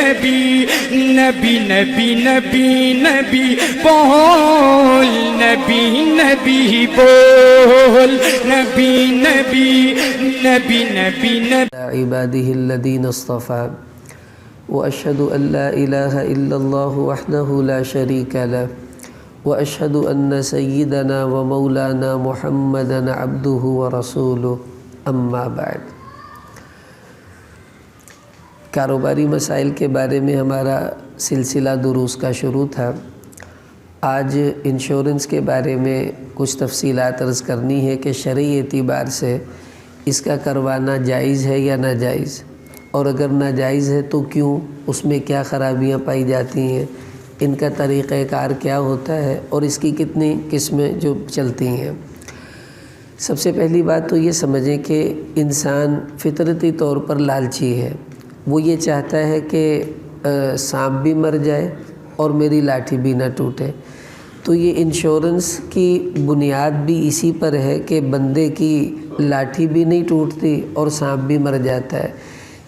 نبی نبی نبی نبی نبی بول نبی نبی بول نبی نبی نبی نبی نبی عباده الذين اصطفى وأشهد أن لا إله إلا الله وحده لا شريك له وأشهد أن سيدنا ومولانا محمدا عبده ورسوله أما بعد۔ کاروباری مسائل کے بارے میں ہمارا سلسلہ دروس کا شروع تھا۔ آج انشورنس کے بارے میں کچھ تفصیلات عرض کرنی ہے کہ شرعی اعتبار سے اس کا کروانا جائز ہے یا ناجائز، اور اگر ناجائز ہے تو کیوں، اس میں کیا خرابیاں پائی جاتی ہیں، ان کا طریقہ کار کیا ہوتا ہے، اور اس کی کتنی قسمیں جو چلتی ہیں۔ سب سے پہلی بات تو یہ سمجھیں کہ انسان فطرتی طور پر لالچی ہے، وہ یہ چاہتا ہے کہ سانپ بھی مر جائے اور میری لاٹھی بھی نہ ٹوٹے۔ تو یہ انشورنس کی بنیاد بھی اسی پر ہے کہ بندے کی لاٹھی بھی نہیں ٹوٹتی اور سانپ بھی مر جاتا ہے،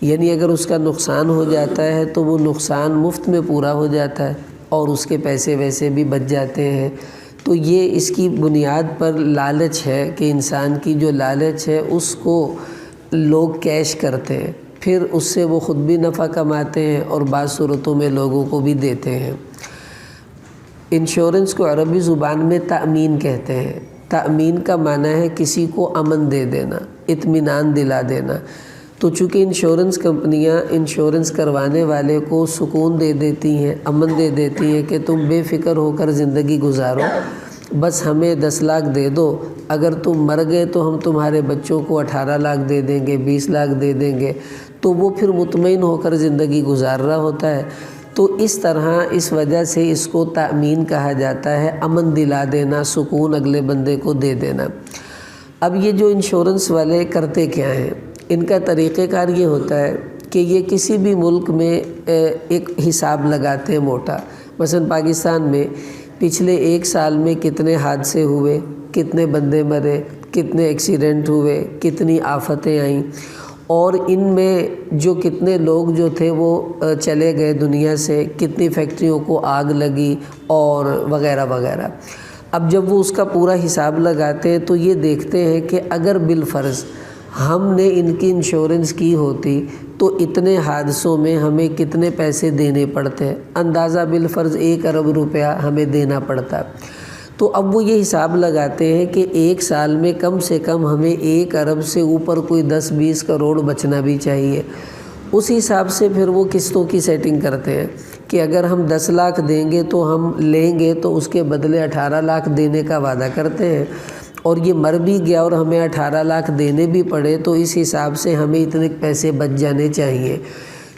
یعنی اگر اس کا نقصان ہو جاتا ہے تو وہ نقصان مفت میں پورا ہو جاتا ہے اور اس کے پیسے ویسے بھی بچ جاتے ہیں۔ تو یہ اس کی بنیاد پر لالچ ہے کہ انسان کی جو لالچ ہے اس کو لوگ کیش کرتے ہیں، پھر اس سے وہ خود بھی نفع کماتے ہیں اور بعض صورتوں میں لوگوں کو بھی دیتے ہیں۔ انشورنس کو عربی زبان میں تأمین کہتے ہیں۔ تأمین کا معنی ہے کسی کو امن دے دینا، اطمینان دلا دینا۔ تو چونکہ انشورنس کمپنیاں انشورنس کروانے والے کو سکون دے دیتی ہیں، امن دے دیتی ہیں کہ تم بے فکر ہو کر زندگی گزارو، بس ہمیں 10 لاکھ دے دو، اگر تم مر گئے تو ہم تمہارے بچوں کو 18 لاکھ دے دیں گے، 20 لاکھ دے دیں گے، تو وہ پھر مطمئن ہو کر زندگی گزار رہا ہوتا ہے۔ تو اس طرح اس وجہ سے اس کو تأمین کہا جاتا ہے، امن دلا دینا، سکون اگلے بندے کو دے دینا۔ اب یہ جو انشورنس والے کرتے کیا ہیں، ان کا طریقہ کار یہ ہوتا ہے کہ یہ کسی بھی ملک میں ایک حساب لگاتے ہیں موٹا۔ مثلا پاکستان میں پچھلے 1 سال میں کتنے حادثے ہوئے، کتنے بندے مرے، کتنے ایکسیڈنٹ ہوئے، کتنی آفتیں آئیں، اور ان میں جو کتنے لوگ جو تھے وہ چلے گئے دنیا سے، کتنی فیکٹریوں کو آگ لگی اور وغیرہ وغیرہ۔ اب جب وہ اس کا پورا حساب لگاتے ہیں تو یہ دیکھتے ہیں کہ اگر بالفرض ہم نے ان کی انشورنس کی ہوتی تو اتنے حادثوں میں ہمیں کتنے پیسے دینے پڑتے، اندازہ بالفرض 1 ارب روپیہ ہمیں دینا پڑتا۔ تو اب وہ یہ حساب لگاتے ہیں کہ 1 سال میں کم سے کم ہمیں 1 ارب سے اوپر کوئی 10-20 کروڑ بچنا بھی چاہیے۔ اس حساب سے پھر وہ قسطوں کی سیٹنگ کرتے ہیں کہ اگر ہم 10 لاکھ دیں گے تو ہم لیں گے تو اس کے بدلے 18 لاکھ دینے کا وعدہ کرتے ہیں، اور یہ مر بھی گیا اور ہمیں 18 لاکھ دینے بھی پڑے تو اس حساب سے ہمیں اتنے پیسے بچ جانے چاہیے۔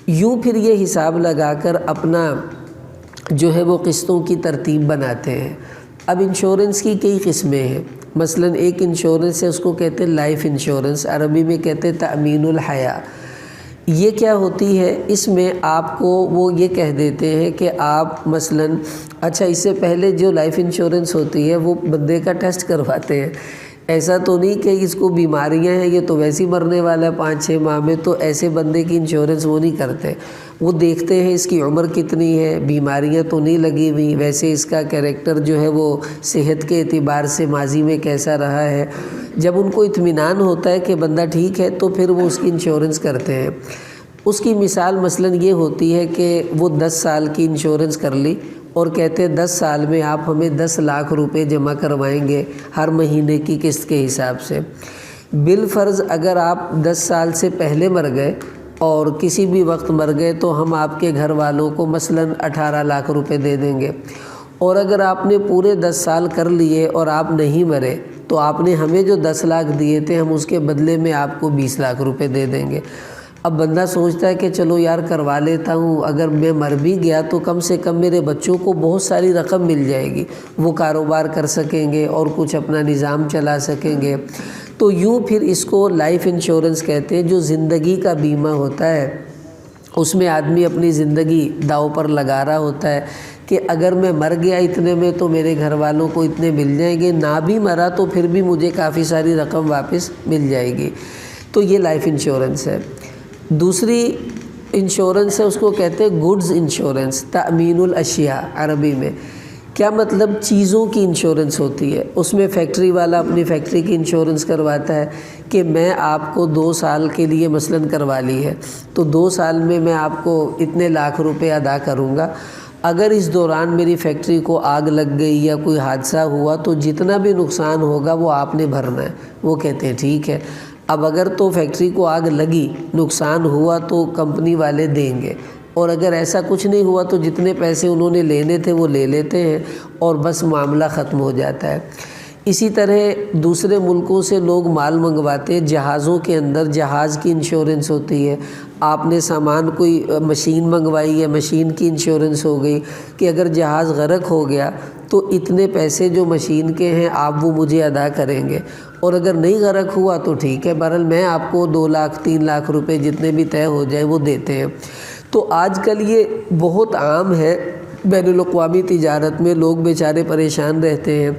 یوں پھر یہ حساب لگا کر اپنا جو ہے وہ قسطوں کی ترتیب بناتے ہیں۔ اب انشورنس کی کئی قسمیں ہیں، مثلا ایک انشورنس ہے اس کو کہتے ہیں لائف انشورنس، عربی میں کہتے ہیں تأمین الحیاء۔ یہ کیا ہوتی ہے، اس میں آپ کو وہ یہ کہہ دیتے ہیں کہ آپ مثلا اچھا اس سے پہلے جو لائف انشورنس ہوتی ہے وہ بندے کا ٹیسٹ کرواتے ہیں، ایسا تو نہیں کہ اس کو بیماریاں ہیں یہ تو ویسے ہی مرنے والا ہے 5-6 ماہ میں، تو ایسے بندے کی انشورنس وہ نہیں کرتے، وہ دیکھتے ہیں اس کی عمر کتنی ہے، بیماریاں تو نہیں لگی ہوئی، ویسے اس کا کیریکٹر جو ہے وہ صحت کے اعتبار سے ماضی میں کیسا رہا ہے۔ جب ان کو اطمینان ہوتا ہے کہ بندہ ٹھیک ہے تو پھر وہ اس کی انشورنس کرتے ہیں۔ اس کی مثال مثلا یہ ہوتی ہے کہ وہ 10 سال کی انشورنس کر لی اور کہتے ہیں 10 سال میں آپ ہمیں 10 لاکھ روپے جمع کروائیں گے ہر مہینے کی قسط کے حساب سے۔ بالفرض اگر آپ 10 سال سے پہلے مر گئے اور کسی بھی وقت مر گئے تو ہم آپ کے گھر والوں کو مثلا 18 لاکھ روپے دے دیں گے، اور اگر آپ نے پورے 10 سال کر لیے اور آپ نہیں مرے تو آپ نے ہمیں جو 10 لاکھ دیے تھے ہم اس کے بدلے میں آپ کو 20 لاکھ روپے دے دیں گے۔ اب بندہ سوچتا ہے کہ چلو یار کروا لیتا ہوں، اگر میں مر بھی گیا تو کم سے کم میرے بچوں کو بہت ساری رقم مل جائے گی، وہ کاروبار کر سکیں گے اور کچھ اپنا نظام چلا سکیں گے۔ تو یوں پھر اس کو لائف انشورنس کہتے ہیں، جو زندگی کا بیمہ ہوتا ہے، اس میں آدمی اپنی زندگی داؤ پر لگا رہا ہوتا ہے کہ اگر میں مر گیا اتنے میں تو میرے گھر والوں کو اتنے مل جائیں گے، نہ بھی مرا تو پھر بھی مجھے کافی ساری رقم واپس مل جائے گی۔ تو یہ لائف انشورنس ہے۔ دوسری انشورنس ہے اس کو کہتے ہیں گڈز انشورنس، تأمین الاشیاء عربی میں۔ کیا مطلب؟ چیزوں کی انشورنس ہوتی ہے، اس میں فیکٹری والا اپنی فیکٹری کی انشورنس کرواتا ہے کہ میں آپ کو 2 سال کے لیے مثلاً کروا لی ہے، تو 2 سال میں آپ کو اتنے لاکھ روپے ادا کروں گا، اگر اس دوران میری فیکٹری کو آگ لگ گئی یا کوئی حادثہ ہوا تو جتنا بھی نقصان ہوگا وہ آپ نے بھرنا ہے۔ وہ کہتے ہیں ٹھیک ہے۔ اب اگر تو فیکٹری کو آگ لگی، نقصان ہوا تو کمپنی والے دیں گے، اور اگر ایسا کچھ نہیں ہوا تو جتنے پیسے انہوں نے لینے تھے وہ لے لیتے ہیں اور بس معاملہ ختم ہو جاتا ہے۔ اسی طرح دوسرے ملکوں سے لوگ مال منگواتے ہیں، جہازوں کے اندر جہاز کی انشورنس ہوتی ہے۔ آپ نے سامان کوئی مشین منگوائی ہے، مشین کی انشورنس ہو گئی کہ اگر جہاز غرق ہو گیا تو اتنے پیسے جو مشین کے ہیں آپ وہ مجھے ادا کریں گے، اور اگر نہیں غرق ہوا تو ٹھیک ہے، بہرحال میں آپ کو 2 لاکھ 3 لاکھ روپے جتنے بھی طے ہو جائے وہ دیتے ہیں۔ تو آج کل یہ بہت عام ہے، بین الاقوامی تجارت میں لوگ بیچارے پریشان رہتے ہیں،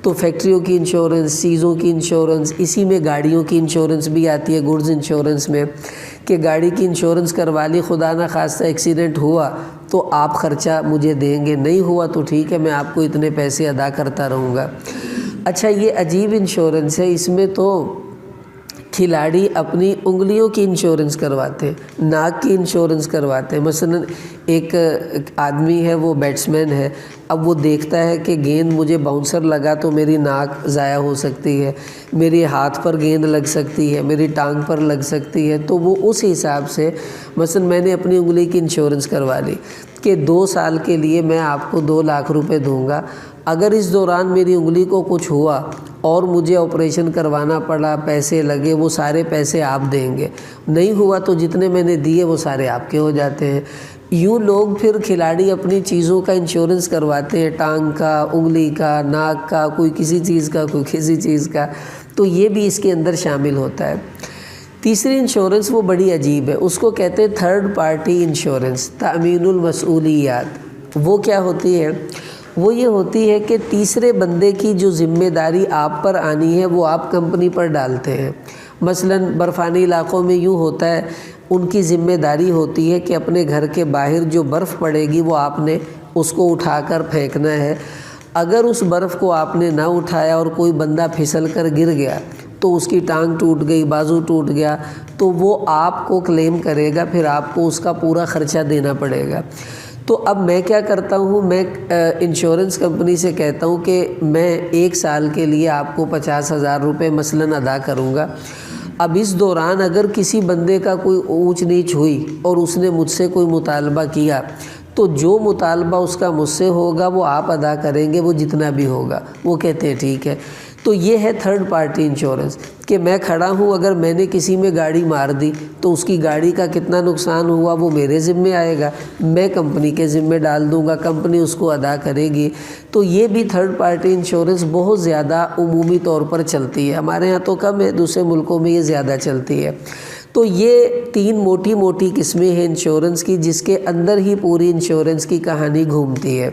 تو فیکٹریوں کی انشورنس، چیزوں کی انشورنس، اسی میں گاڑیوں کی انشورنس بھی آتی ہے گڈز انشورنس میں، کہ گاڑی کی انشورنس کروا لی، خدا نہ خواستہ ایکسیڈنٹ ہوا تو آپ خرچہ مجھے دیں گے، نہیں ہوا تو ٹھیک ہے میں آپ کو اتنے پیسے ادا کرتا رہوں گا۔ اچھا، یہ عجیب انشورنس ہے، اس میں تو کھلاڑی اپنی انگلیوں کی انشورنس کرواتے ہیں، ناک کی انشورنس کرواتے ہیں۔ مثلا ایک آدمی ہے، وہ بیٹسمین ہے، اب وہ دیکھتا ہے کہ گیند مجھے باؤنسر لگا تو میری ناک ضائع ہو سکتی ہے، میری ہاتھ پر گیند لگ سکتی ہے، میری ٹانگ پر لگ سکتی ہے، تو وہ اس حساب سے مثلا میں نے اپنی انگلی کی انشورنس کروا لی کہ 2 سال کے لیے میں آپ کو 2 لاکھ روپے دوں گا، اگر اس دوران میری انگلی کو کچھ ہوا اور مجھے آپریشن کروانا پڑا، پیسے لگے، وہ سارے پیسے آپ دیں گے، نہیں ہوا تو جتنے میں نے دیے وہ سارے آپ کے ہو جاتے ہیں۔ یوں لوگ پھر کھلاڑی اپنی چیزوں کا انشورنس کرواتے ہیں، ٹانگ کا، انگلی کا، ناک کا، کوئی کسی چیز کا، کوئی کسی چیز کا، تو یہ بھی اس کے اندر شامل ہوتا ہے۔ تیسری انشورنس وہ بڑی عجیب ہے، اس کو کہتے ہیں تھرڈ پارٹی انشورنس، تأمین المسئولیات۔ وہ کیا ہوتی ہے؟ وہ یہ ہوتی ہے کہ تیسرے بندے کی جو ذمہ داری آپ پر آنی ہے وہ آپ کمپنی پر ڈالتے ہیں۔ مثلا برفانی علاقوں میں یوں ہوتا ہے، ان کی ذمہ داری ہوتی ہے کہ اپنے گھر کے باہر جو برف پڑے گی وہ آپ نے اس کو اٹھا کر پھینکنا ہے، اگر اس برف کو آپ نے نہ اٹھایا اور کوئی بندہ پھسل کر گر گیا تو اس کی ٹانگ ٹوٹ گئی، بازو ٹوٹ گیا، تو وہ آپ کو کلیم کرے گا، پھر آپ کو اس کا پورا خرچہ دینا پڑے گا۔ تو اب میں کیا کرتا ہوں، میں انشورنس کمپنی سے کہتا ہوں کہ میں 1 سال کے لیے آپ کو 50,000 روپے مثلاً ادا کروں گا، اب اس دوران اگر کسی بندے کا کوئی اونچ نیچ ہوئی اور اس نے مجھ سے کوئی مطالبہ کیا تو جو مطالبہ اس کا مجھ سے ہوگا وہ آپ ادا کریں گے، وہ جتنا بھی ہوگا۔ وہ کہتے ہیں ٹھیک ہے۔ تو یہ ہے تھرڈ پارٹی انشورنس کہ میں کھڑا ہوں، اگر میں نے کسی میں گاڑی مار دی تو اس کی گاڑی کا کتنا نقصان ہوا وہ میرے ذمے آئے گا، میں کمپنی کے ذمے ڈال دوں گا، کمپنی اس کو ادا کرے گی۔ تو یہ بھی تھرڈ پارٹی انشورنس بہت زیادہ عمومی طور پر چلتی ہے، ہمارے ہاں تو کم ہے، دوسرے ملکوں میں یہ زیادہ چلتی ہے۔ تو یہ 3 موٹی موٹی قسمیں ہیں انشورنس کی، جس کے اندر ہی پوری انشورنس کی کہانی گھومتی ہے۔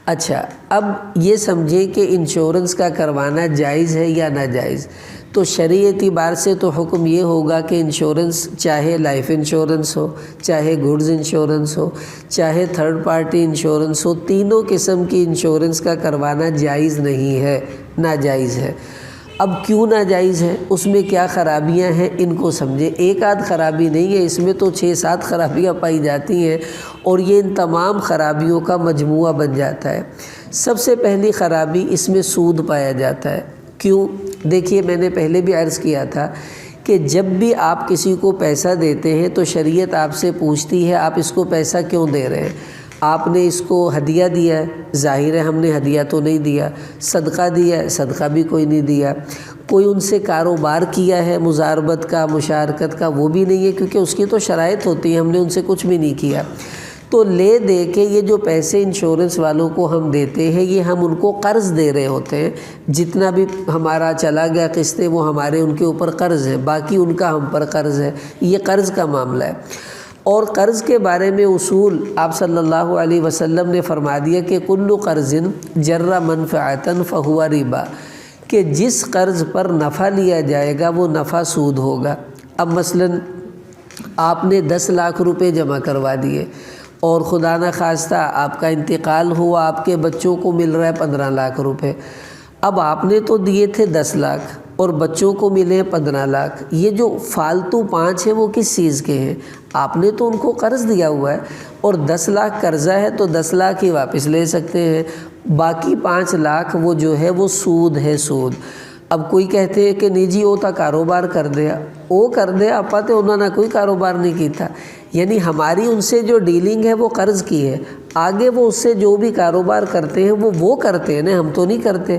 اچھا، اب یہ سمجھیں کہ انشورنس کا کروانا جائز ہے یا ناجائز۔ تو شرعی اعتبار سے تو حکم یہ ہوگا کہ انشورنس چاہے لائف انشورنس ہو، چاہے گڈز انشورنس ہو، چاہے تھرڈ پارٹی انشورنس ہو، تینوں قسم کی انشورنس کا کروانا جائز نہیں ہے، ناجائز ہے۔ اب کیوں ناجائز ہے، اس میں کیا خرابیاں ہیں، ان کو سمجھیں۔ ایک آدھ خرابی نہیں ہے، اس میں تو 6-7 خرابیاں پائی جاتی ہیں، اور یہ ان تمام خرابیوں کا مجموعہ بن جاتا ہے۔ سب سے پہلی خرابی اس میں سود پایا جاتا ہے۔ کیوں؟ دیکھیے، میں نے پہلے بھی عرض کیا تھا کہ جب بھی آپ کسی کو پیسہ دیتے ہیں تو شریعت آپ سے پوچھتی ہے آپ اس کو پیسہ کیوں دے رہے ہیں۔ آپ نے اس کو ہدیہ دیا ہے، ظاہر ہے ہم نے ہدیہ تو نہیں دیا، صدقہ دیا ہے، صدقہ بھی کوئی نہیں دیا، کوئی ان سے کاروبار کیا ہے مزاربت کا، مشارکت کا، وہ بھی نہیں ہے، کیونکہ اس کی تو شرائط ہوتی ہے، ہم نے ان سے کچھ بھی نہیں کیا۔ تو لے دے کے یہ جو پیسے انشورنس والوں کو ہم دیتے ہیں، یہ ہم ان کو قرض دے رہے ہوتے ہیں، جتنا بھی ہمارا چلا گیا قسطیں وہ ہمارے ان کے اوپر قرض ہے، باقی ان کا ہم پر قرض ہے، یہ قرض کا معاملہ ہے۔ اور قرض کے بارے میں اصول آپ صلی اللہ علیہ وسلم نے فرما دیا کہ کل قرض جر منفعتا فہو ربا، کہ جس قرض پر نفع لیا جائے گا وہ نفع سود ہوگا۔ اب مثلا آپ نے 10 لاکھ روپے جمع کروا دیے اور خدا نہ خواستہ آپ کا انتقال ہوا، آپ کے بچوں کو مل رہا ہے 15 لاکھ روپے۔ اب آپ نے تو دیے تھے 10 لاکھ اور بچوں کو ملے ہیں 15 لاکھ، یہ جو فالتو 5 ہیں وہ کس چیز کے ہیں؟ آپ نے تو ان کو قرض دیا ہوا ہے اور 10 لاکھ قرضہ ہے تو 10 لاکھ ہی واپس لے سکتے ہیں، باقی 5 لاکھ وہ جو ہے وہ سود ہے، سود۔ اب کوئی کہتے ہیں کہ نہیں جی وہ تا کاروبار کر دیا، وہ کر دیا اپا تے انہوں نے کوئی کاروبار نہیں کیتا، یعنی ہماری ان سے جو ڈیلنگ ہے وہ قرض کی ہے، آگے وہ اس سے جو بھی کاروبار کرتے ہیں وہ کرتے ہیں نا، ہم تو نہیں کرتے۔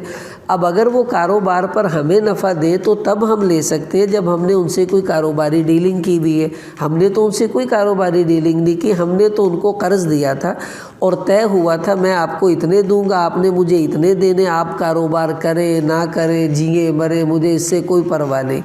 اب اگر وہ کاروبار پر ہمیں نفع دے تو تب ہم لے سکتے ہیں جب ہم نے ان سے کوئی کاروباری ڈیلنگ کی بھی ہے، ہم نے تو ان سے کوئی کاروباری ڈیلنگ نہیں کی، ہم نے تو ان کو قرض دیا تھا اور طے ہوا تھا میں آپ کو اتنے دوں گا، آپ نے مجھے اتنے دینے، آپ کاروبار کریں نہ کریں، جیے مرے، مجھے اس سے کوئی پرواہ نہیں۔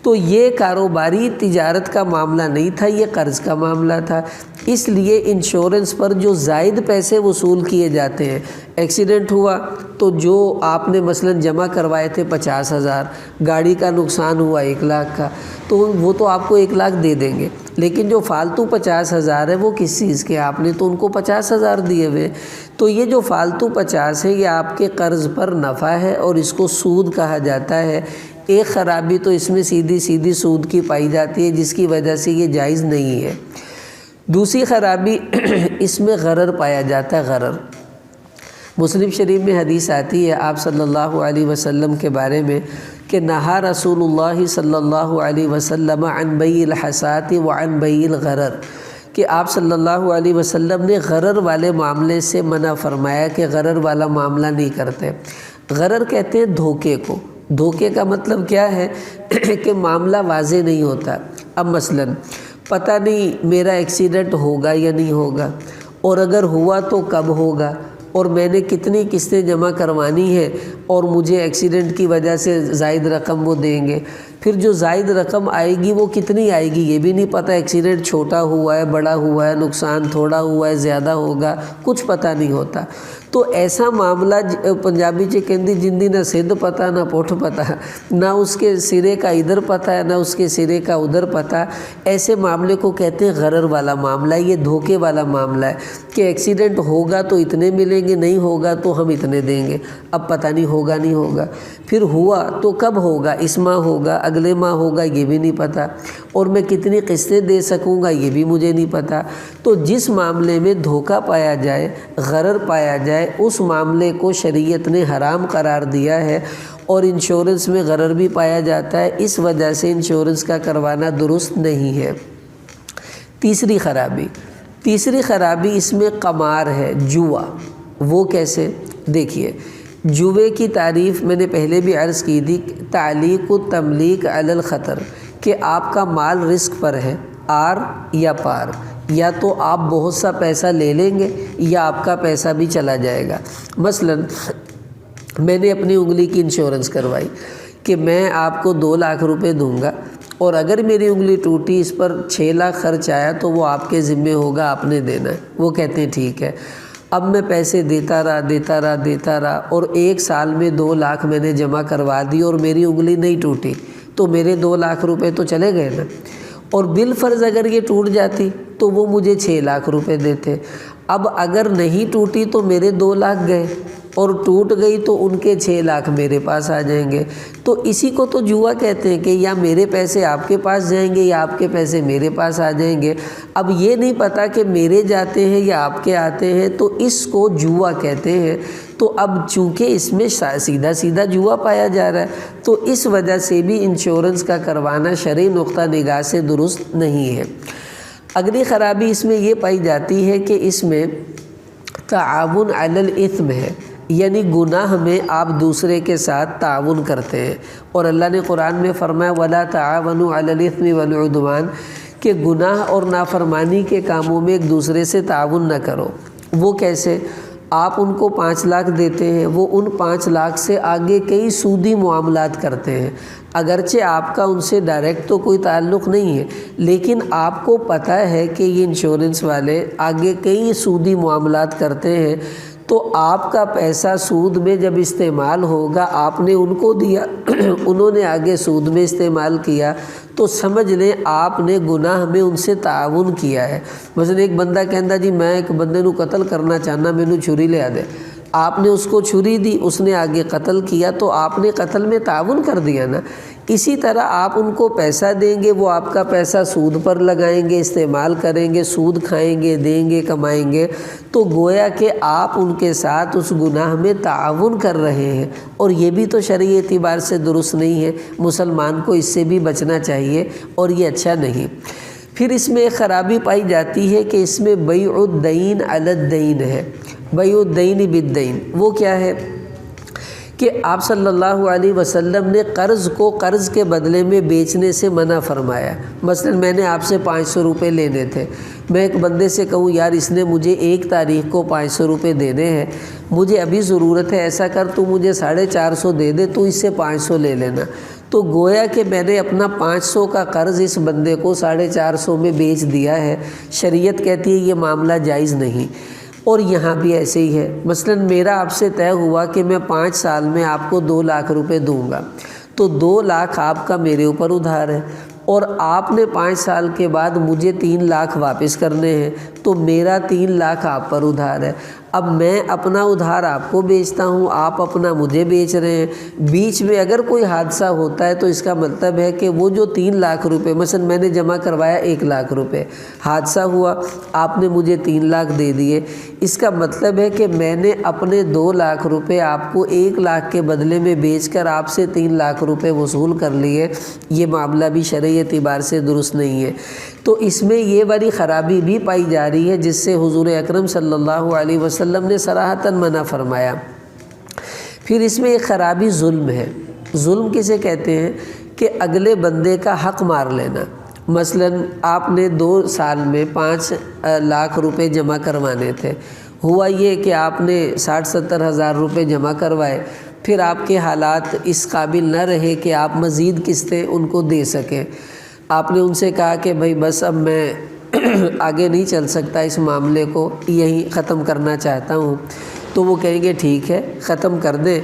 تو یہ کاروباری تجارت کا معاملہ نہیں تھا، یہ قرض کا معاملہ تھا۔ اس لیے انشورنس پر جو زائد پیسے وصول کیے جاتے ہیں، ایکسیڈنٹ ہوا تو جو آپ نے مثلا جمع کروائے تھے 50,000، گاڑی کا نقصان ہوا 1 لاکھ کا، تو وہ تو آپ کو 1 لاکھ دے دیں گے، لیکن جو فالتو 50,000 ہے وہ کس چیز کے؟ آپ نے تو ان کو 50,000 دیے ہوئے، تو یہ جو فالتو 50 ہے یہ آپ کے قرض پر نفع ہے اور اس کو سود کہا جاتا ہے۔ ایک خرابی تو اس میں سیدھی سود کی پائی جاتی ہے جس کی وجہ سے یہ جائز نہیں ہے۔ دوسری خرابی اس میں غرر پایا جاتا ہے، غرر۔ مسلم شریف میں حدیث آتی ہے آپ صلی اللہ علیہ وسلم کے بارے میں کہ نہا رسول اللہ صلی اللہ علیہ وسلم عن بیع الحسات وعن بیع الغرر، کہ آپ صلی اللہ علیہ وسلم نے غرر والے معاملے سے منع فرمایا کہ غرر والا معاملہ نہیں کرتے۔ غرر کہتے ہیں دھوکے کو۔ دھوکے کا مطلب کیا ہے کہ معاملہ واضح نہیں ہوتا۔ اب مثلا پتہ نہیں میرا ایکسیڈنٹ ہوگا یا نہیں ہوگا، اور اگر ہوا تو کب ہوگا، اور میں نے کتنی قسطیں جمع کروانی ہے، اور مجھے ایکسیڈنٹ کی وجہ سے زائد رقم وہ دیں گے، پھر جو زائد رقم آئے گی وہ کتنی آئے گی یہ بھی نہیں پتہ، ایکسیڈنٹ چھوٹا ہوا ہے بڑا ہوا ہے، نقصان تھوڑا ہوا ہے زیادہ ہوگا، کچھ پتہ نہیں ہوتا۔ تو ایسا معاملہ پنجابی چ کہندی جندی نہ سدھ پتہ نہ پٹھ پتہ، نہ اس کے سرے کا ادھر پتہ ہے نہ اس کے سرے کا ادھر پتہ، ایسے معاملے کو کہتے ہیں غرر والا معاملہ۔ یہ دھوکے والا معاملہ ہے کہ ایکسیڈنٹ ہوگا تو اتنے ملیں گے، نہیں ہوگا تو ہم اتنے دیں گے، اب پتہ نہیں ہوگا نہیں ہوگا، پھر ہوا تو کب ہوگا، اس ماہ ہوگا اگلے ماہ ہوگا یہ بھی نہیں پتہ، اور میں کتنی قسطیں دے سکوں گا یہ بھی مجھے نہیں پتہ۔ تو جس معاملے میں دھوکہ پایا جائے، غرر پایا جائے، اس معاملے کو شریعت نے حرام قرار دیا ہے، اور انشورنس میں غرر بھی پایا جاتا ہے، اس وجہ سے انشورنس کا کروانا درست نہیں ہے۔ تیسری خرابی اس میں قمار ہے، جوا۔ وہ کیسے؟ دیکھیے، جوے کی تعریف میں نے پہلے بھی عرض کی تھی، تعلیق التملیک علی الخطر، کہ آپ کا مال رسک پر ہے، آر یا پار، یا تو آپ بہت سا پیسہ لے لیں گے یا آپ کا پیسہ بھی چلا جائے گا۔ مثلا میں نے اپنی انگلی کی انشورنس کروائی کہ میں آپ کو 2 لاکھ روپے دوں گا، اور اگر میری انگلی ٹوٹی اس پر 6 لاکھ خرچ آیا تو وہ آپ کے ذمے ہوگا، آپ نے دینا ہے۔ وہ کہتے ہیں ٹھیک ہے۔ اب میں پیسے دیتا رہا اور 1 سال میں 2 لاکھ میں نے جمع کروا دی اور میری انگلی نہیں ٹوٹی، تو میرے 2 لاکھ روپے تو چلے گئے نا۔ اور بالفرض اگر یہ ٹوٹ جاتی تو وہ مجھے 6 لاکھ روپے دیتے۔ اب اگر نہیں ٹوٹی تو میرے 2 لاکھ گئے، اور ٹوٹ گئی تو ان کے 6 لاکھ میرے پاس آ جائیں گے۔ تو اسی کو تو جوا کہتے ہیں کہ یا میرے پیسے آپ کے پاس جائیں گے یا آپ کے پیسے میرے پاس آ جائیں گے۔ اب یہ نہیں پتہ کہ میرے جاتے ہیں یا آپ کے آتے ہیں، تو اس کو جوا کہتے ہیں۔ تو اب چونکہ اس میں سیدھا جوا پایا جا رہا ہے، تو اس وجہ سے بھی انشورنس کا کروانا شرعی نقطہ نگاہ سے درست نہیں ہے۔ اگلی خرابی اس میں یہ پائی جاتی ہے کہ اس میں تعاون علی الاثم ہے، یعنی گناہ میں آپ دوسرے کے ساتھ تعاون کرتے ہیں، اور اللہ نے قرآن میں فرمایا وَلَا تَعَاوَنُوا عَلَى الْإِثْمِ وَالْعُدْوَانِ، کہ گناہ اور نافرمانی کے کاموں میں ایک دوسرے سے تعاون نہ کرو۔ وہ کیسے؟ آپ ان کو 5 لاکھ دیتے ہیں، وہ ان 5 لاکھ سے آگے کئی سودی معاملات کرتے ہیں، اگرچہ آپ کا ان سے ڈائریکٹ تو کوئی تعلق نہیں ہے، لیکن آپ کو پتہ ہے کہ یہ انشورنس والے آگے کئی سودی معاملات کرتے ہیں، تو آپ کا پیسہ سود میں جب استعمال ہوگا، آپ نے ان کو دیا، انہوں نے آگے سود میں استعمال کیا، تو سمجھ لیں آپ نے گناہ میں ان سے تعاون کیا ہے۔ مثلا ایک بندہ کہندا جی میں ایک بندے نو قتل کرنا چاہنا، مینوں چھری لیا دے، آپ نے اس کو چھری دی، اس نے آگے قتل کیا، تو آپ نے قتل میں تعاون کر دیا نا۔ اسی طرح آپ ان کو پیسہ دیں گے، وہ آپ کا پیسہ سود پر لگائیں گے، استعمال کریں گے، سود کھائیں گے، دیں گے، کمائیں گے، تو گویا کہ آپ ان کے ساتھ اس گناہ میں تعاون کر رہے ہیں، اور یہ بھی تو شرعی اعتبار سے درست نہیں ہے۔ مسلمان کو اس سے بھی بچنا چاہیے، اور یہ اچھا نہیں۔ پھر اس میں ایک خرابی پائی جاتی ہے کہ اس میں بیع الدین علی الدین ہے، بیع الدین بالدین۔ وہ کیا ہے کہ آپ صلی اللہ علیہ وسلم نے قرض کو قرض کے بدلے میں بیچنے سے منع فرمایا۔ مثلا میں نے آپ سے 500 روپے لینے تھے، میں ایک بندے سے کہوں یار اس نے مجھے 1 تاریخ کو 500 روپے دینے ہیں، مجھے ابھی ضرورت ہے، ایسا کر تو مجھے 450 دے دے، تو اس سے 500 لے لینا۔ تو گویا کہ میں نے اپنا 500 کا قرض اس بندے کو 450 میں بیچ دیا ہے۔ شریعت کہتی ہے یہ معاملہ جائز نہیں۔ اور یہاں بھی ایسے ہی ہے، مثلا میرا آپ سے طے ہوا کہ میں 5 سال میں آپ کو 2 لاکھ روپے دوں گا، تو 2 لاکھ آپ کا میرے اوپر ادھار ہے، اور آپ نے 5 سال کے بعد مجھے 3 لاکھ واپس کرنے ہیں، تو میرا 3 لاکھ آپ پر ادھار ہے۔ اب میں اپنا ادھار آپ کو بیچتا ہوں، آپ اپنا مجھے بیچ رہے ہیں، بیچ میں اگر کوئی حادثہ ہوتا ہے تو اس کا مطلب ہے کہ وہ جو 3 لاکھ روپے مثلا میں نے جمع کروایا 1 لاکھ روپے، حادثہ ہوا آپ نے مجھے 3 لاکھ دے دیے، اس کا مطلب ہے کہ میں نے اپنے 2 لاکھ روپے آپ کو 1 لاکھ کے بدلے میں بیچ کر آپ سے 3 لاکھ روپے وصول کر لیے۔ یہ معاملہ بھی شرعی اعتبار سے درست نہیں ہے۔ تو اس میں یہ والی خرابی بھی پائی جا رہی ہے جس سے حضور اکرم صلی اللہ علیہ وسلم نے صراحتاً منع فرمایا۔ پھر اس میں ایک خرابی ظلم ہے۔ ظلم کسے کہتے ہیں کہ اگلے بندے کا حق مار لینا۔ مثلا آپ نے 2 سال میں 5 لاکھ روپے جمع کروانے تھے، ہوا یہ کہ آپ نے 60-70 ہزار روپے جمع کروائے، پھر آپ کے حالات اس قابل نہ رہے کہ آپ مزید قسطیں ان کو دے سکیں، آپ نے ان سے کہا کہ بھائی بس اب میں آگے نہیں چل سکتا، اس معاملے کو یہیں ختم کرنا چاہتا ہوں، تو وہ کہیں گے ٹھیک ہے ختم کر دیں،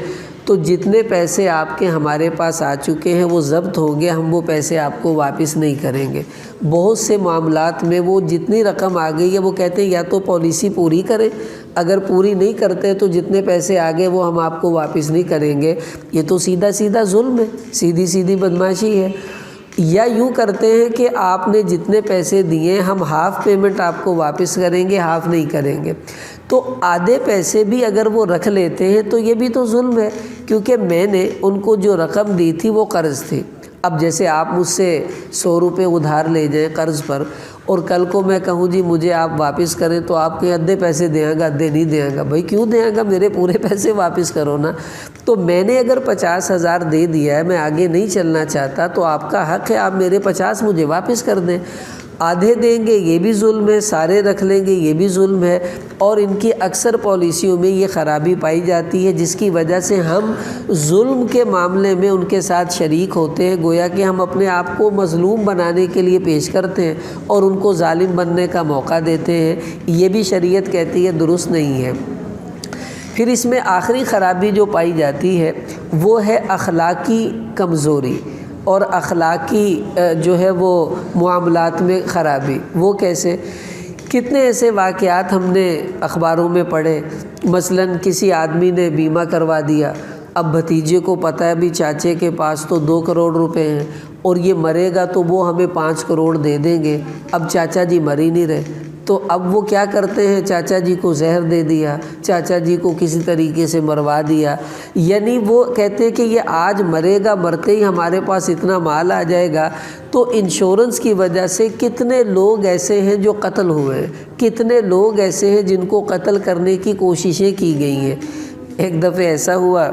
تو جتنے پیسے آپ کے ہمارے پاس آ چکے ہیں وہ ضبط ہوں گے، ہم وہ پیسے آپ کو واپس نہیں کریں گے۔ بہت سے معاملات میں وہ جتنی رقم آ گئی ہے وہ کہتے ہیں یا تو پالیسی پوری کریں، اگر پوری نہیں کرتے تو جتنے پیسے آ گئے وہ ہم آپ کو واپس نہیں کریں گے۔ یہ تو سیدھا سیدھا ظلم ہے، سیدھی سیدھی بدماشی ہے۔ یا یوں کرتے ہیں کہ آپ نے جتنے پیسے دیے ہم ہاف پیمنٹ آپ کو واپس کریں گے، ہاف نہیں کریں گے، تو آدھے پیسے بھی اگر وہ رکھ لیتے ہیں تو یہ بھی تو ظلم ہے، کیونکہ میں نے ان کو جو رقم دی تھی وہ قرض تھی۔ اب جیسے آپ مجھ سے 100 روپے ادھار لے جائیں قرض پر، اور کل کو میں کہوں جی مجھے آپ واپس کریں، تو آپ کے آدھے پیسے دیں گا، آدھے نہیں دیں گا۔ بھائی کیوں دیں گا، میرے پورے پیسے واپس کرو نا۔ تو میں نے اگر 50 ہزار دے دیا ہے، میں آگے نہیں چلنا چاہتا، تو آپ کا حق ہے آپ میرے 50 مجھے واپس کر دیں۔ آدھے دیں گے یہ بھی ظلم ہے، سارے رکھ لیں گے یہ بھی ظلم ہے، اور ان کی اکثر پالیسیوں میں یہ خرابی پائی جاتی ہے، جس کی وجہ سے ہم ظلم کے معاملے میں ان کے ساتھ شریک ہوتے ہیں، گویا کہ ہم اپنے آپ کو مظلوم بنانے کے لیے پیش کرتے ہیں اور ان کو ظالم بننے کا موقع دیتے ہیں۔ یہ بھی شریعت کہتی ہے درست نہیں ہے۔ پھر اس میں آخری خرابی جو پائی جاتی ہے وہ ہے اخلاقی کمزوری اور اخلاقی جو ہے وہ معاملات میں خرابی۔ وہ کیسے؟ کتنے ایسے واقعات ہم نے اخباروں میں پڑھے، مثلا کسی آدمی نے بیمہ کروا دیا، اب بھتیجے کو پتہ ہے بھی چاچے کے پاس تو 2 کروڑ روپے ہیں اور یہ مرے گا تو وہ ہمیں 5 کروڑ دے دیں گے، اب چاچا جی مر ہی نہیں رہے، تو اب وہ کیا کرتے ہیں، چاچا جی کو زہر دے دیا، چاچا جی کو کسی طریقے سے مروا دیا، یعنی وہ کہتے ہیں کہ یہ آج مرے گا، مرتے ہی ہمارے پاس اتنا مال آ جائے گا۔ تو انشورنس کی وجہ سے کتنے لوگ ایسے ہیں جو قتل ہوئے ہیں، کتنے لوگ ایسے ہیں جن کو قتل کرنے کی کوششیں کی گئی ہیں۔ ایک دفعہ ایسا ہوا،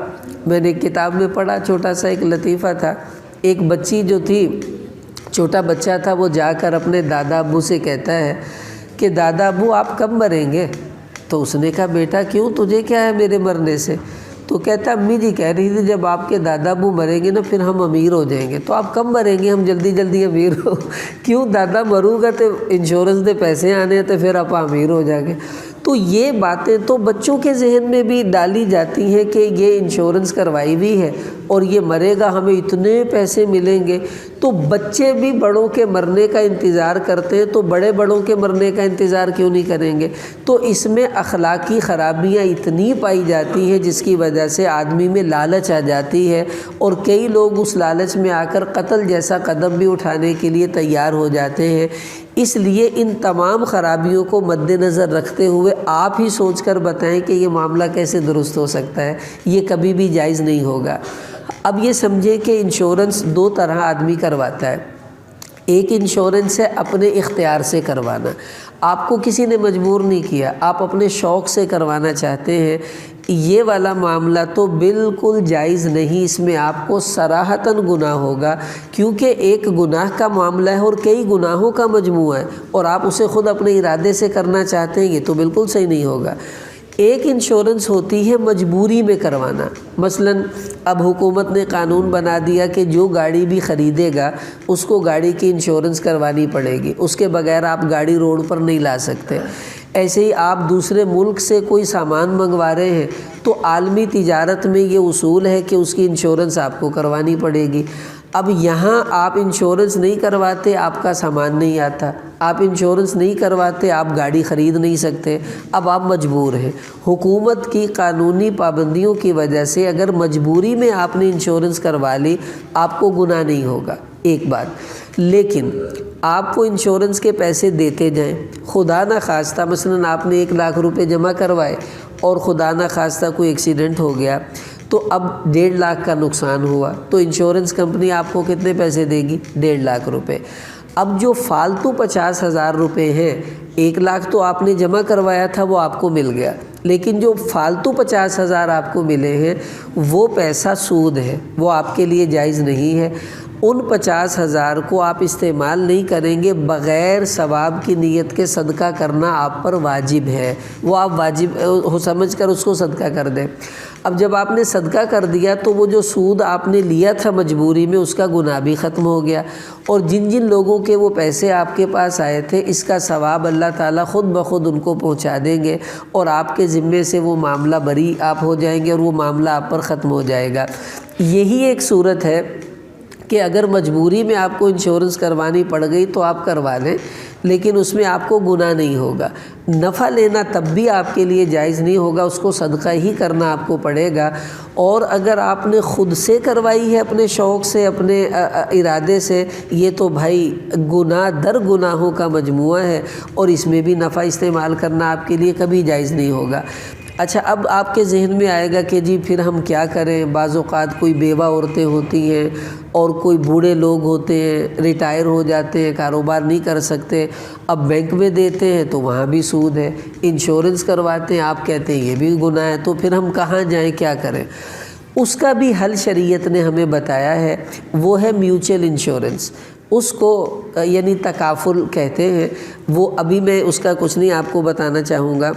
میں نے کتاب میں پڑھا، چھوٹا سا ایک لطیفہ تھا، ایک بچی جو تھی، چھوٹا بچہ تھا، وہ جا کر اپنے دادا ابو سے کہتا ہے کہ دادا ابو آپ کب مریں گے؟ تو اس نے کہا بیٹا کیوں، تجھے کیا ہے میرے مرنے سے؟ تو کہتا امی جی کہہ رہی تھی جب آپ کے دادا ابو مریں گے نا پھر ہم امیر ہو جائیں گے۔ تو آپ کب مریں گے، ہم جلدی جلدی امیر ہو؟ کیوں دادا مروں گا تو انشورنس دے پیسے آنے تو پھر آپ امیر ہو جائیں گے۔ تو یہ باتیں تو بچوں کے ذہن میں بھی ڈالی جاتی ہیں کہ یہ انشورنس کروائی ہوئی ہے اور یہ مرے گا ہمیں اتنے پیسے ملیں گے، تو بچے بھی بڑوں کے مرنے کا انتظار کرتے ہیں، تو بڑے بڑوں کے مرنے کا انتظار کیوں نہیں کریں گے؟ تو اس میں اخلاقی خرابیاں اتنی پائی جاتی ہیں جس کی وجہ سے آدمی میں لالچ آ جاتی ہے، اور کئی لوگ اس لالچ میں آ کر قتل جیسا قدم بھی اٹھانے کے لیے تیار ہو جاتے ہیں۔ اس لیے ان تمام خرابیوں کو مد نظر رکھتے ہوئے آپ ہی سوچ کر بتائیں کہ یہ معاملہ کیسے درست ہو سکتا ہے، یہ کبھی بھی جائز نہیں ہوگا۔ اب یہ سمجھے کہ انشورنس دو طرح آدمی کرواتا ہے۔ ایک انشورنس ہے اپنے اختیار سے کروانا، آپ کو کسی نے مجبور نہیں کیا، آپ اپنے شوق سے کروانا چاہتے ہیں، یہ والا معاملہ تو بالکل جائز نہیں، اس میں آپ کو صراحتاً گناہ ہوگا، کیونکہ ایک گناہ کا معاملہ ہے اور کئی گناہوں کا مجموعہ ہے، اور آپ اسے خود اپنے ارادے سے کرنا چاہتے ہیں، یہ تو بالکل صحیح نہیں ہوگا۔ ایک انشورنس ہوتی ہے مجبوری میں کروانا، مثلا اب حکومت نے قانون بنا دیا کہ جو گاڑی بھی خریدے گا اس کو گاڑی کی انشورنس کروانی پڑے گی، اس کے بغیر آپ گاڑی روڈ پر نہیں لا سکتے۔ ایسے ہی آپ دوسرے ملک سے کوئی سامان منگوا رہے ہیں تو عالمی تجارت میں یہ اصول ہے کہ اس کی انشورنس آپ کو کروانی پڑے گی۔ اب یہاں آپ انشورنس نہیں کرواتے، آپ کا سامان نہیں آتا، آپ انشورنس نہیں کرواتے، آپ گاڑی خرید نہیں سکتے، اب آپ مجبور ہیں۔ حکومت کی قانونی پابندیوں کی وجہ سے اگر مجبوری میں آپ نے انشورنس کروا لی، آپ کو گناہ نہیں ہوگا، ایک بات۔ لیکن آپ کو انشورنس کے پیسے دیتے جائیں، خدا نہ خواستہ مثلا آپ نے 1,00,000 روپے جمع کروائے اور خدا نہ خواستہ کوئی ایکسیڈنٹ ہو گیا تو اب 1,50,000 کا نقصان ہوا، تو انشورنس کمپنی آپ کو کتنے پیسے دے گی؟ 1,50,000 روپے۔ اب جو فالتو 50,000 روپے ہیں، 1,00,000 تو آپ نے جمع کروایا تھا وہ آپ کو مل گیا، لیکن جو فالتو 50,000 آپ کو ملے ہیں وہ پیسہ سود ہے، وہ آپ کے لیے جائز نہیں ہے۔ ان 50,000 کو آپ استعمال نہیں کریں گے، بغیر ثواب کی نیت کے صدقہ کرنا آپ پر واجب ہے، وہ آپ واجب سمجھ کر اس کو صدقہ کر دیں۔ اب جب آپ نے صدقہ کر دیا تو وہ جو سود آپ نے لیا تھا مجبوری میں، اس کا گناہ بھی ختم ہو گیا، اور جن جن لوگوں کے وہ پیسے آپ کے پاس آئے تھے اس کا ثواب اللہ تعالیٰ خود بخود ان کو پہنچا دیں گے، اور آپ کے ذمے سے وہ معاملہ بری آپ ہو جائیں گے اور وہ معاملہ آپ پر ختم ہو جائے گا۔ یہی ایک صورت ہے کہ اگر مجبوری میں آپ کو انشورنس کروانی پڑ گئی تو آپ کروا لیں، لیکن اس میں آپ کو گناہ نہیں ہوگا۔ نفع لینا تب بھی آپ کے لیے جائز نہیں ہوگا، اس کو صدقہ ہی کرنا آپ کو پڑے گا۔ اور اگر آپ نے خود سے کروائی ہے اپنے شوق سے، اپنے ارادے سے، یہ تو بھائی گناہ در گناہوں کا مجموعہ ہے، اور اس میں بھی نفع استعمال کرنا آپ کے لیے کبھی جائز نہیں ہوگا۔ اچھا، اب آپ کے ذہن میں آئے گا کہ جی پھر ہم کیا کریں؟ بعض اوقات کوئی بیوہ عورتیں ہوتی ہیں اور کوئی بوڑھے لوگ ہوتے ہیں، ریٹائر ہو جاتے ہیں، کاروبار نہیں کر سکتے، اب بینک میں دیتے ہیں تو وہاں بھی سود ہے، انشورنس کرواتے ہیں آپ کہتے ہیں یہ بھی گناہ ہے، تو پھر ہم کہاں جائیں، کیا کریں؟ اس کا بھی حل شریعت نے ہمیں بتایا ہے، وہ ہے میوچل انشورنس، اس کو یعنی تکافل کہتے ہیں۔ وہ ابھی میں اس کا کچھ نہیں آپ کو بتانا چاہوں گا،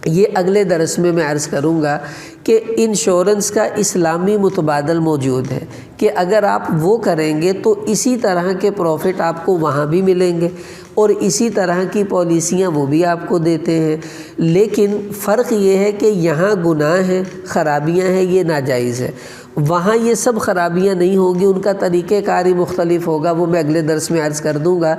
یہ اگلے درس میں عرض کروں گا کہ انشورنس کا اسلامی متبادل موجود ہے، کہ اگر آپ وہ کریں گے تو اسی طرح کے پروفٹ آپ کو وہاں بھی ملیں گے، اور اسی طرح کی پالیسیاں وہ بھی آپ کو دیتے ہیں، لیکن فرق یہ ہے کہ یہاں گناہ ہیں، خرابیاں ہیں، یہ ناجائز ہے۔ وہاں یہ سب خرابیاں نہیں ہوں گی، ان کا طریقہ کار ہی مختلف ہوگا، وہ میں اگلے درس میں عرض کر دوں گا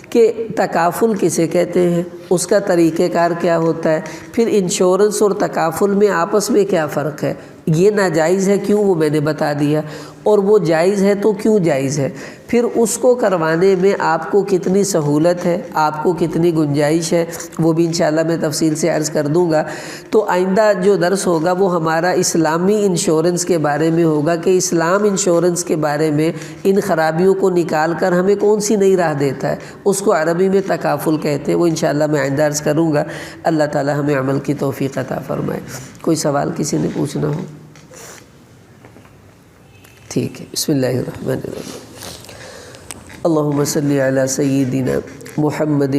کہ تکافل کسے کہتے ہیں، اس کا طریقہ کار کیا ہوتا ہے، پھر انشورنس اور تکافل میں آپس میں کیا فرق ہے، یہ ناجائز ہے کیوں، وہ میں نے بتا دیا، اور وہ جائز ہے تو کیوں جائز ہے، پھر اس کو کروانے میں آپ کو کتنی سہولت ہے، آپ کو کتنی گنجائش ہے، وہ بھی انشاءاللہ میں تفصیل سے عرض کر دوں گا۔ تو آئندہ جو درس ہوگا وہ ہمارا اسلامی انشورنس کے بارے میں ہوگا، کہ اسلام انشورنس کے بارے میں ان خرابیوں کو نکال کر ہمیں کون سی نئی راہ دیتا ہے، اس کو عربی میں تکافل کہتے ہیں، وہ انشاءاللہ میں آئندہ عرض کروں گا۔ اللہ تعالی ہمیں عمل کی توفیق عطا فرمائے۔ کوئی سوال کسی نے پوچھنا ہو؟ ٹھیک ہے، بسم اللہ الرحمن الرحیم۔ اللہم صلی علی سیدنا محمد